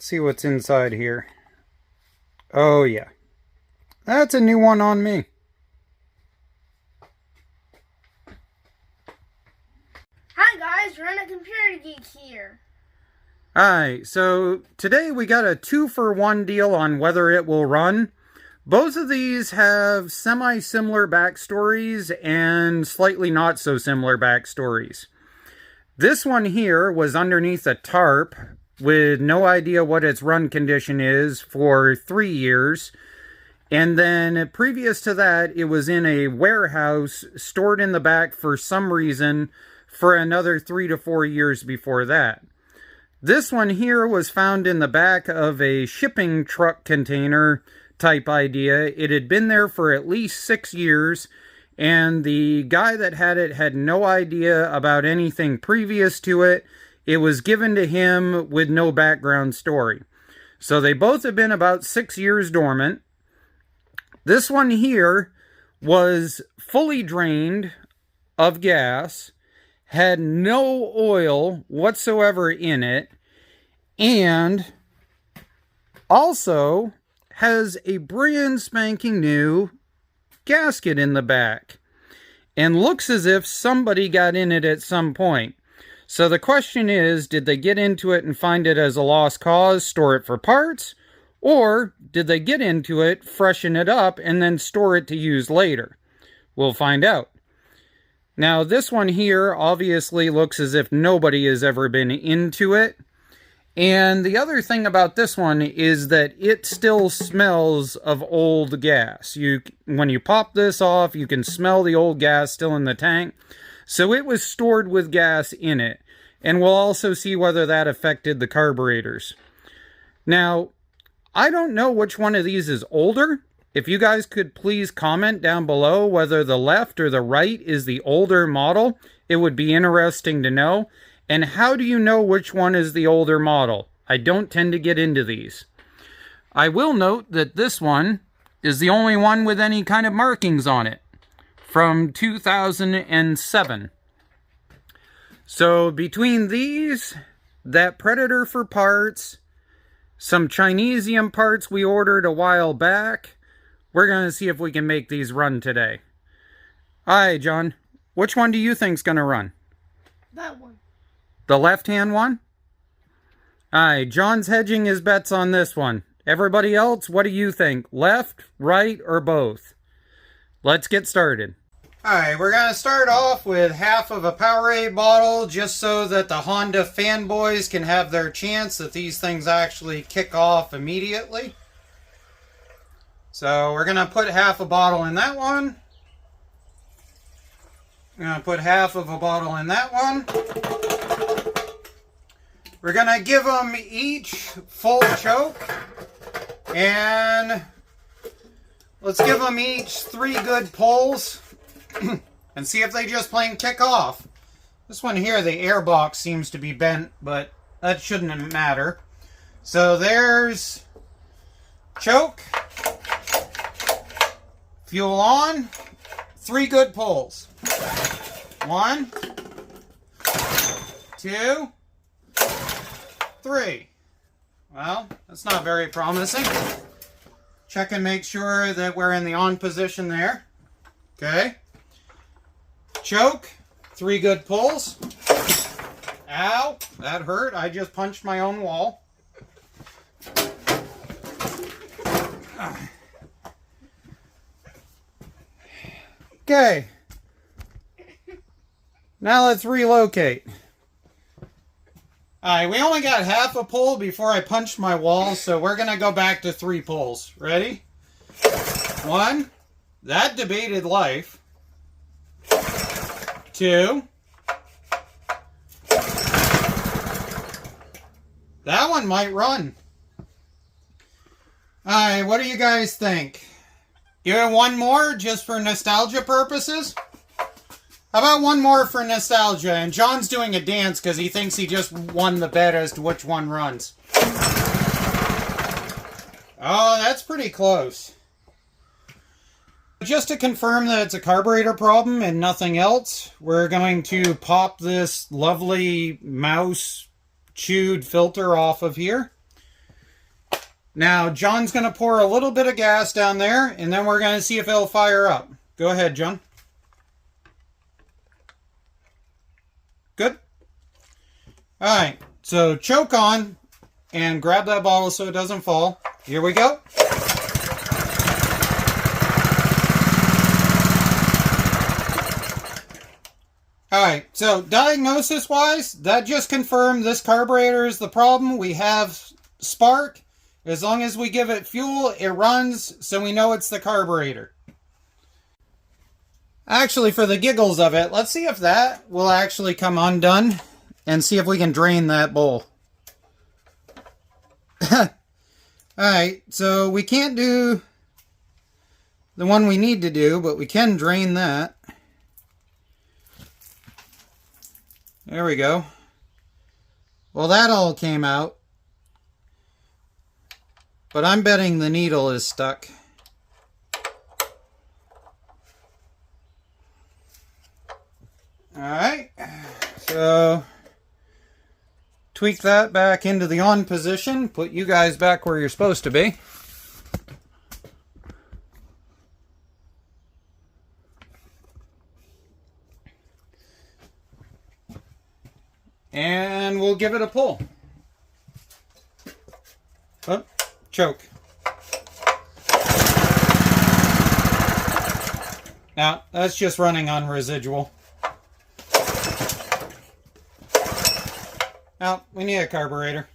Let's see what's inside here. Oh yeah, that's a new one on me. Hi guys, Run a Computer Geek here. Alright, so today we got a 2-for-1 deal on whether it will run. Both of these have semi-similar backstories and slightly not so similar backstories. This one here was underneath a tarp with no idea what its run condition is for 3 years. And then previous to that, it was in a warehouse stored in the back for some reason for another 3 to 4 years before that. This one here was found in the back of a shipping truck container type idea. It had been there for at least 6 years, and the guy that had it had no idea about anything previous to it. It was given to him with no background story. So they both have been about 6 years dormant. This one here was fully drained of gas, had no oil whatsoever in it, and also has a brand spanking new gasket in the back, and looks as if somebody got in it at some point. So the question is, did they get into it and find it as a lost cause, store it for parts, or did they get into it, freshen it up, and then store it to use later? We'll find out. Now, this one here obviously looks as if nobody has ever been into it. And the other thing about this one is that it still smells of old gas. When you pop this off, you can smell the old gas still in the tank. So it was stored with gas in it. And we'll also see whether that affected the carburetors. Now, I don't know which one of these is older. If you guys could please comment down below whether the left or the right is the older model, it would be interesting to know. And how do you know which one is the older model? I don't tend to get into these. I will note that this one is the only one with any kind of markings on it, from 2007. So between these, that Predator for parts, some Chinesium parts we ordered a while back, we're going to see if we can make these run today. Alright, John, which one do you think's going to run? That one. The left-hand one? Alright, John's hedging his bets on this one. Everybody else, what do you think? Left, right, or both? Let's get started. Alright, we're going to start off with half of a Powerade bottle, just so that the Honda fanboys can have their chance that these things actually kick off immediately. So we're going to put half a bottle in that one. We're going to put half of a bottle in that one. We're going to give them each full choke. And let's give them each 3 good pulls. And see if they just plain kick off. This one here, the air box seems to be bent, but that shouldn't matter. So there's choke. Fuel on. 3 good pulls. 1, 2, 3. Well, that's not very promising. Check and make sure that we're in the on position there. Okay. Choke. 3 good pulls. Ow, that hurt. I just punched my own wall. Okay. Now let's relocate. Alright, we only got half a pull before I punched my wall, so we're going to go back to 3 pulls. Ready? 1. That debated life. 2. That one might run. Alright, what do you guys think? Give it one more just for nostalgia purposes? How about one more for nostalgia? And John's doing a dance because he thinks he just won the bet as to which one runs. Oh, that's pretty close. Just to confirm that it's a carburetor problem and nothing else, we're going to pop this lovely mouse chewed filter off of here. Now, John's going to pour a little bit of gas down there, and then we're going to see if it'll fire up. Go ahead, John. Good. All right, so choke on and grab that bottle so it doesn't fall. Here we go. Alright, so diagnosis-wise, that just confirmed this carburetor is the problem. We have spark. As long as we give it fuel, it runs, so we know it's the carburetor. Actually, for the giggles of it, let's see if that will actually come undone and see if we can drain that bowl. Alright, so we can't do the one we need to do, but we can drain that. There we go. Well, that all came out. But I'm betting the needle is stuck. Alright. So, tweak that back into the on position. Put you guys back where you're supposed to be. And we'll give it a pull. Oh, choke. Now, that's just running on residual. Now, we need a carburetor.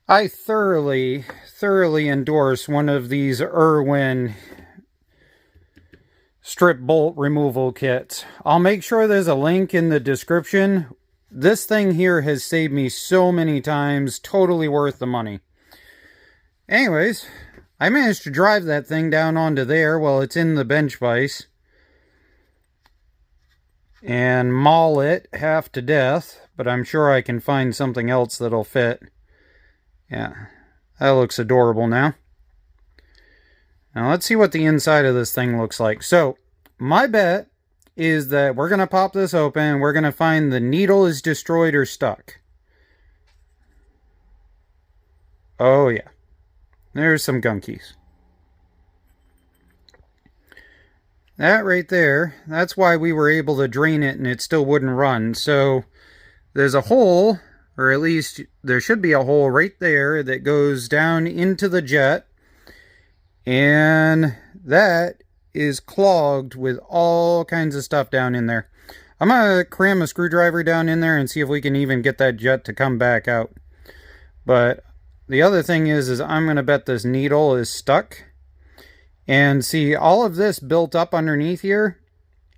I thoroughly endorse one of these IRWIN strip bolt removal kits. I'll make sure there's a link in the description. This thing here has saved me so many times. Totally worth the money. Anyways, I managed to drive that thing down onto there while it's in the bench vise and maul it half to death, but I'm sure I can find something else that'll fit. Yeah, that looks adorable now. Now let's see what the inside of this thing looks like. So, my bet is that we're going to pop this open and we're going to find the needle is destroyed or stuck. Oh yeah. There's some gunkies. That right there, that's why we were able to drain it and it still wouldn't run. So, there's a hole, or at least there should be a hole right there that goes down into the jet. And that is clogged with all kinds of stuff down in there. I'm going to cram a screwdriver down in there and see if we can even get that jet to come back out. But the other thing is I'm going to bet this needle is stuck. And see, all of this built up underneath here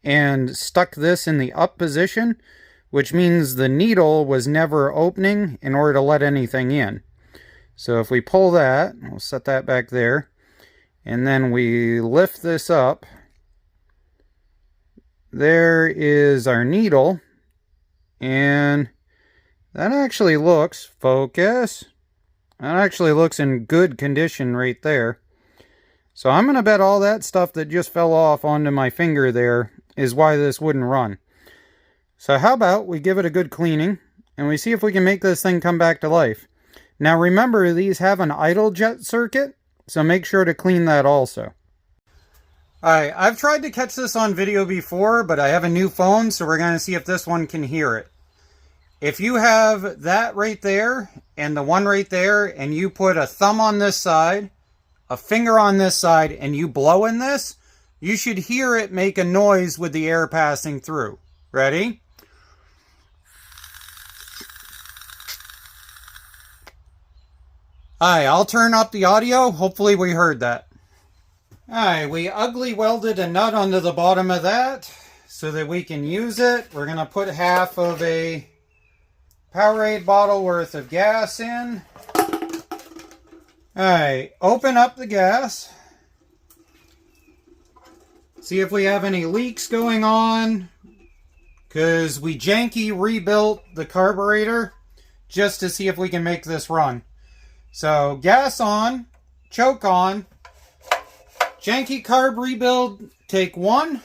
and stuck this in the up position, which means the needle was never opening in order to let anything in. So if we pull that, we'll set that back there. And then we lift this up. There is our needle. And that actually looks, focus, that actually looks in good condition right there. So I'm going to bet all that stuff that just fell off onto my finger there is why this wouldn't run. So how about we give it a good cleaning and we see if we can make this thing come back to life. Now remember, these have an idle jet circuit. So make sure to clean that also. Alright, I've tried to catch this on video before, but I have a new phone, so we're going to see if this one can hear it. If you have that right there, and the one right there, and you put a thumb on this side, a finger on this side, and you blow in this, you should hear it make a noise with the air passing through. Ready? Alright, I'll turn up the audio. Hopefully we heard that. Alright, we ugly welded a nut onto the bottom of that so that we can use it. We're going to put half of a Powerade bottle worth of gas in. Alright, open up the gas. See if we have any leaks going on. Because we janky rebuilt the carburetor just to see if we can make this run. So, gas on, choke on, janky carb rebuild, take 1.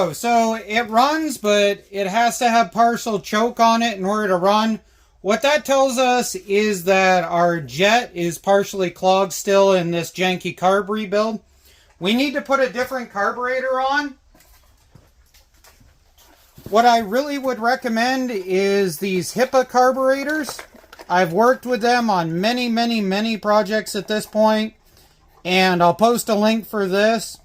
go. So it runs, but it has to have partial choke on it in order to run. What that tells us is that our jet is partially clogged still in this janky carb rebuild. We need to put a different carburetor on. What I really would recommend is these Hipa carburetors. I've worked with them on many projects at this point, and I'll post a link for this.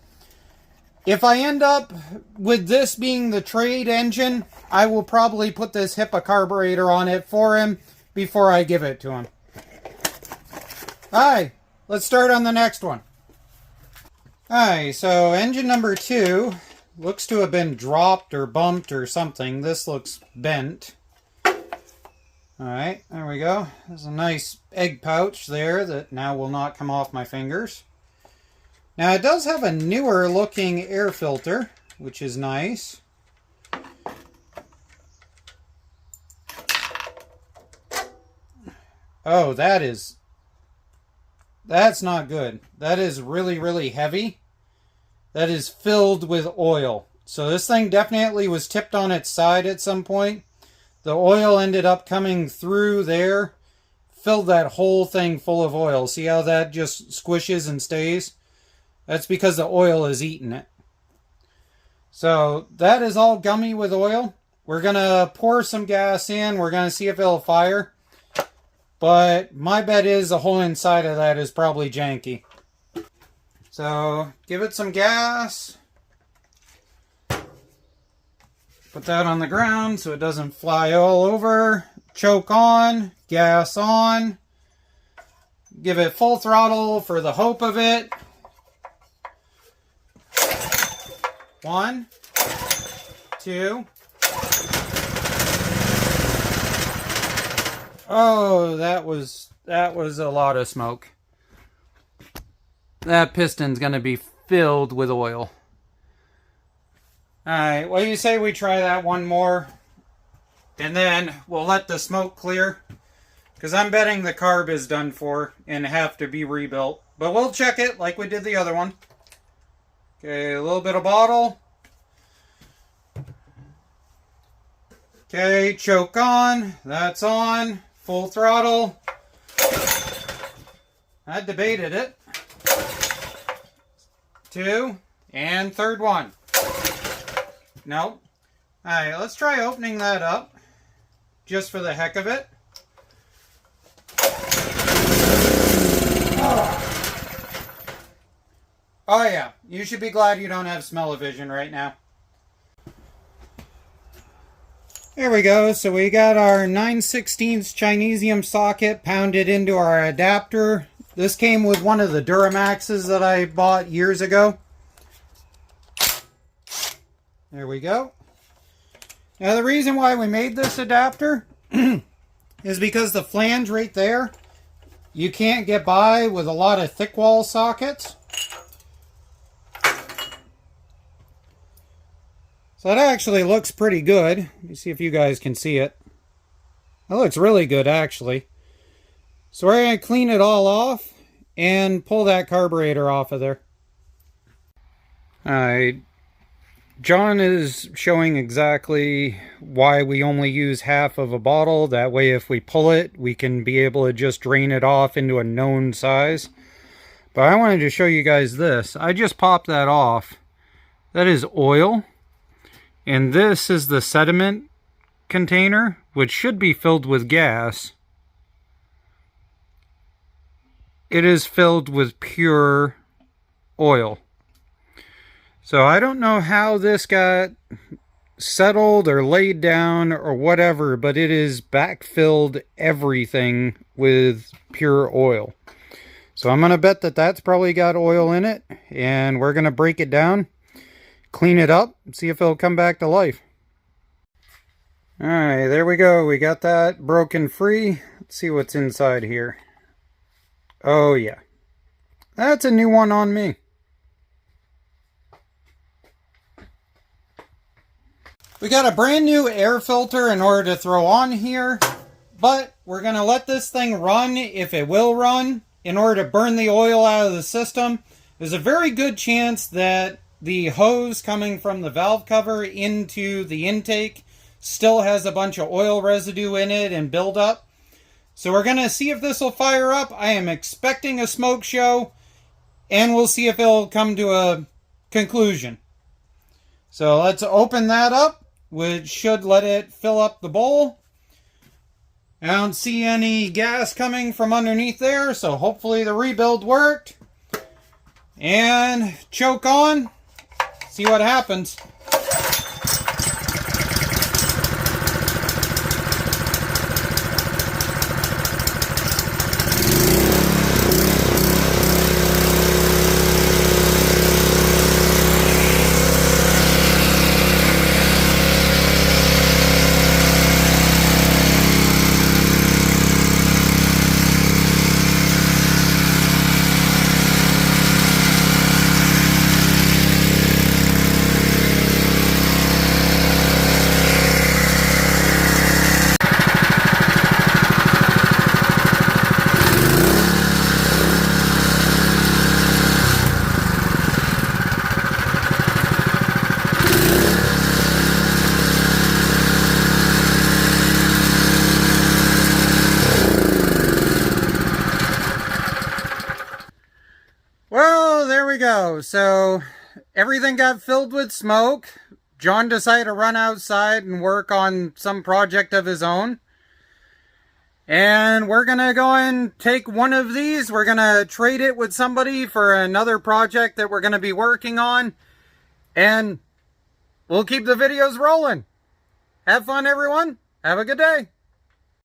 If I end up with this being the trade engine, I will probably put this Hipa carburetor on it for him before I give it to him. Alright, let's start on the next one. Alright, so engine number 2 looks to have been dropped or bumped or something. This looks bent. Alright, there we go. There's a nice egg pouch there that now will not come off my fingers. Now it does have a newer looking air filter, which is nice. Oh, that's not good. That is really heavy. That is filled with oil. So this thing definitely was tipped on its side at some point. The oil ended up coming through there, filled that whole thing full of oil. See how that just squishes and stays? That's because the oil is eating it. So that is all gummy with oil. We're going to pour some gas in. We're going to see if it'll fire. But my bet is the whole inside of that is probably janky. So give it some gas. Put that on the ground so it doesn't fly all over. Choke on. Gas on. Give it full throttle for the hope of it. 1, 2. Oh, that was a lot of smoke. That piston's gonna be filled with oil. Alright, what do you say we try that one more? And then we'll let the smoke clear. Because I'm betting the carb is done for and have to be rebuilt. But we'll check it like we did the other one. Okay, a little bit of bottle. Okay, choke on. That's on. Full throttle. I debated it. 2. And third one. Nope. Alright, let's try opening that up. Just for the heck of it. Oh yeah, you should be glad you don't have smell-o-vision right now. There we go, so we got our 9/16 Chinesium socket pounded into our adapter. This came with one of the Duramaxes that I bought years ago. There we go. Now the reason why we made this adapter is because the flange right there, you can't get by with a lot of thick wall sockets. So that actually looks pretty good. Let me see if you guys can see it. That looks really good, actually. So we're going to clean it all off and pull that carburetor off of there. Alright, John is showing exactly why we only use half of a bottle. That way if we pull it, we can be able to just drain it off into a known size. But I wanted to show you guys this. I just popped that off. That is oil. And this is the sediment container, which should be filled with gas. It is filled with pure oil. So I don't know how this got settled or laid down or whatever, but it is backfilled everything with pure oil. So I'm going to bet that that's probably got oil in it, and we're going to break it down, clean it up, see if it'll come back to life. Alright, there we go. We got that broken free. Let's see what's inside here. Oh yeah. That's a new one on me. We got a brand new air filter in order to throw on here, but we're going to let this thing run if it will run in order to burn the oil out of the system. There's a very good chance that the hose coming from the valve cover into the intake still has a bunch of oil residue in it and buildup. So we're going to see if this will fire up. I am expecting a smoke show, and we'll see if it'll come to a conclusion. So let's open that up, which should let it fill up the bowl. I don't see any gas coming from underneath there, so hopefully the rebuild worked. And choke on, see what happens. Well, there we go. So everything got filled with smoke. John decided to run outside and work on some project of his own. And we're going to go and take one of these. We're going to trade it with somebody for another project that we're going to be working on. And we'll keep the videos rolling. Have fun, everyone. Have a good day.